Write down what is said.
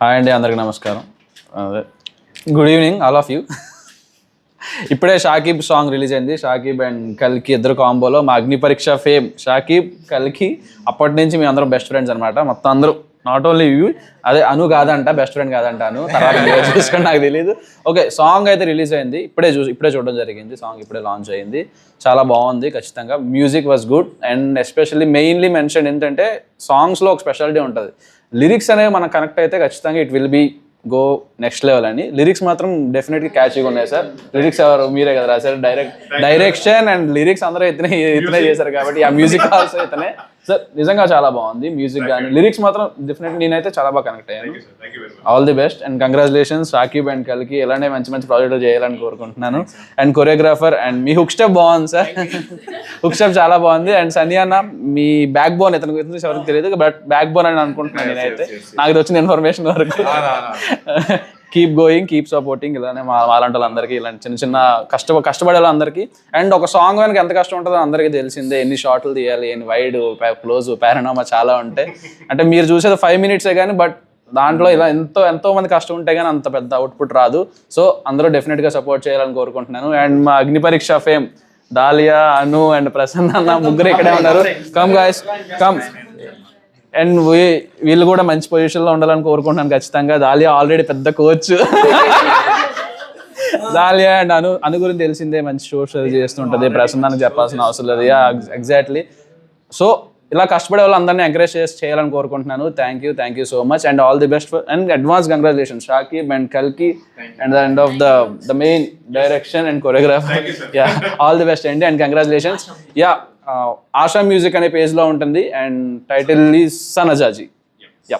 Hi అండి, అందరికి నమస్కారం. Good evening all of you. ఇప్పుడే షాకీబ్ సాంగ్ రిలీజ్ అయింది. షాకీబ్ అండ్ కల్కి ఇద్దరు కాంబోలో మా అగ్ని పరీక్ష ఫేమ్ షాకీబ్ కల్కి. అప్పటి నుంచి మేము అందరం బెస్ట్ ఫ్రెండ్స్ అనమాట. మొత్తం అందరూ నాట్ ఓన్లీ యూ, అదే అను కాదంట, బెస్ట్ ఫ్రెండ్ కాదంటాను, తర్వాత చూసుకొని నాకు తెలియదు. ఓకే, సాంగ్ అయితే రిలీజ్ అయింది, ఇప్పుడే చూడడం జరిగింది. సాంగ్ ఇప్పుడే లాంచ్ అయింది, చాలా బాగుంది ఖచ్చితంగా. Music was good and especially mainly mention ఏంటంటే సాంగ్స్లో ఒక స్పెషాలిటీ ఉంటుంది. లిరిక్స్ అనేవి మనకు కనెక్ట్ అయితే ఖచ్చితంగా it will be go next level అని. లిరిక్స్ మాత్రం డెఫినెట్గా క్యాచీగా ఉన్నాయి సార్. లిరిక్స్ ఎవరు మీరే కదా రాశారు, డైరెక్షన్ అండ్ లిరిక్స్ అందరూ ఇతనే చేశారు కాబట్టి ఆ మ్యూజిక్ ఆల్సో ఇతనే సార్. నిజంగా చాలా బాగుంది మ్యూజిక్ కానీ లిరిక్స్ మాత్రం డెఫినెట్లీ నేనైతే చాలా బాగా కనెక్ట్ అయ్యాను. All the best and congratulations Shakib and కల్కి. ఇలానే మంచి మంచి ప్రాజెక్టులు చేయాలని కోరుకుంటున్నాను. అండ్ కొరియోగ్రాఫర్ అండ్ మీ హుక్ స్టెప్ బాగుంది సార్. హుక్ స్టెప్ చాలా బాగుంది. అండ్ సన్నీ అన్న మీ బ్యాక్ బోన్ ఇతని గురించి ఎవరికి తెలియదు, బట్ బ్యాక్ బోన్ అని అనుకుంటున్నాను నేనైతే, నాకు వచ్చిన ఇన్ఫర్మేషన్ వరకు. Keep going, keep supporting. ఇలానే అలాంటి వాళ్ళందరికీ, ఇలాంటి చిన్న చిన్న కష్టపడే వాళ్ళందరికీ. అండ్ ఒక సాంగ్ వెనక ఎంత కష్టం ఉంటుందో అందరికీ తెలిసిందే. ఎన్ని షార్ట్లు తీయాలి, ఎన్ని వైడ్, క్లోజ్, పారానామా చాలా ఉంటాయి. అంటే మీరు చూసేది 5 minutes కానీ, బట్ దాంట్లో ఇలా ఎంతో మంది కష్టం ఉంటే కానీ అంత పెద్ద అవుట్పుట్ రాదు. సో అందరూ డెఫినెట్గా సపోర్ట్ చేయాలని కోరుకుంటున్నాను. అండ్ మా అగ్ని పరీక్ష fame dahlia, Anu and Prasanna అన్న ముగ్గురు ఇక్కడే ఉన్నారు. Come guys, come. అండ్ వీళ్ళు కూడా మంచి పొజిషన్లో ఉండాలని కోరుకుంటున్నాను ఖచ్చితంగా. దాలియా ఆల్రెడీ పెద్ద కోచ్. దాలియా అండ్ అను గురించి తెలిసిందే, మంచి షోస్ చేస్తుంటుంది. ప్రసన్నానికి చెప్పాల్సిన అవసరం లేదు. ఎగ్జాక్ట్లీ. సో ఇలా కష్టపడే వాళ్ళు అందరినీ ఎంకరేజ్ చేయాలని కోరుకుంటున్నాను. Thank you so much and all the best and advance congratulation Shakib and కల్కి and the end of the main direction and choreographer. Yeah, all the best అండి and congratulations. Yeah, Asha music అనే పేజ్లో ఉంటుంది and title is Sanajaji. Yeah,